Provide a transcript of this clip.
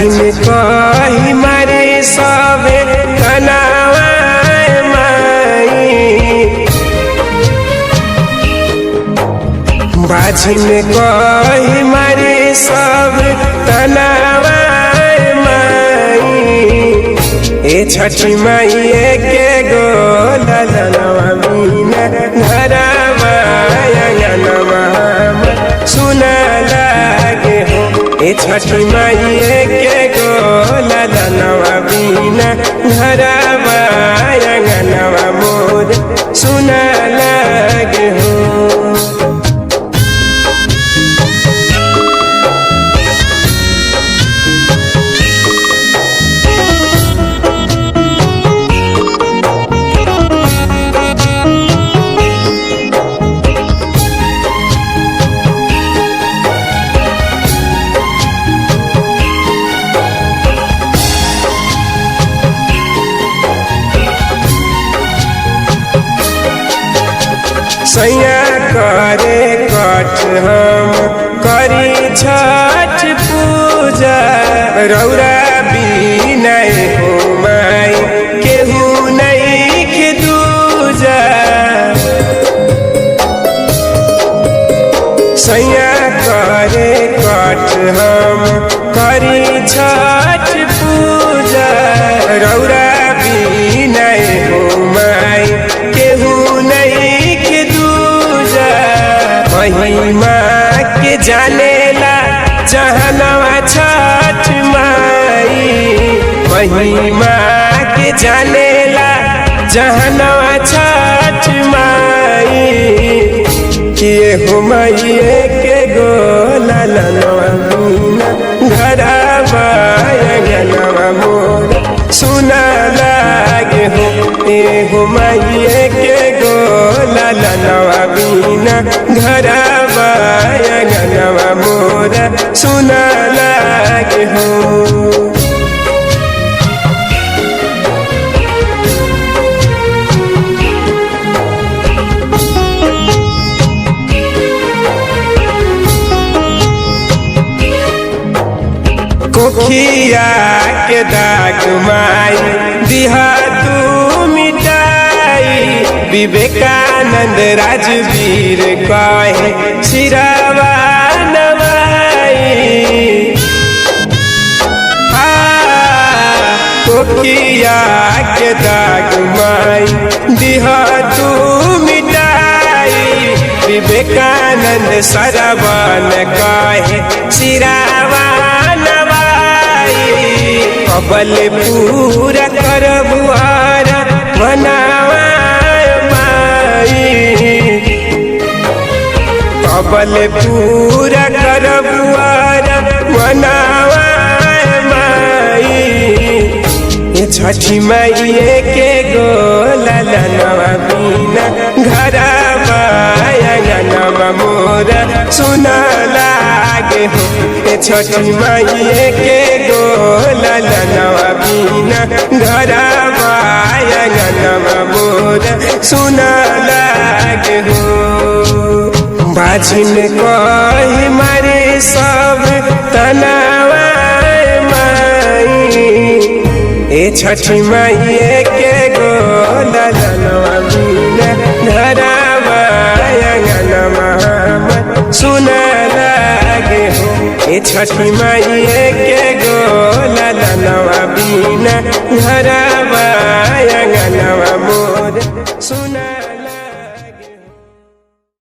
बाझिन कही मारे सबे कनावा माई बाझिन कही मारे सब तनावा माई ए छठी माई के गो ललनवा मीना घरवा अंगनवा सुना लागे हो ए छठी माई के गो ललनवा मीना घरवा अंगनवा मोर सुना लागे हो। सैया करे कठ हम करी छठ पूजा रौरा बिना हो माई केहू नहीं के दूजा सैया करे कठ हम करी छठ पूजा रौरा बिना हो माई केहू नहीं महिमा के जानेला जहनवा छठ माई महिमा के जानेला जहनवा छठ माई ये हो माई के गो ललनवा मीना घरवा अंगनवा मोर सुना लागे हो ये हो माई के गो ललनवा मीना घरवा अंगनवा मोर सुना लागे हो। कोखिया के दाग माई दिहा तू मिटाई विवेकानंद राजवीर कहे सिरवा नवाई कोखिया के दाग माई दिहा तू मिटाई विवेकानंद सरवन कहे सिरवा कबल पूरा करबुआर मनावा माई कबल पूरा करबुआर मनावा माई ये छठी माई के गो ललनवा मीना घरवा अंगनवा मोर सुना लागे हो ए छठी माई के गो ललनवा मीना घरवा अंगनवा मोर सुना लागे हो। बाझिन कही मारे सब तनावा माई ए छठी माई के गो ललनवा मीना घरवा अंगनवा सुना लागे हो ए छठी माई के गो ललनवा मीना घरवा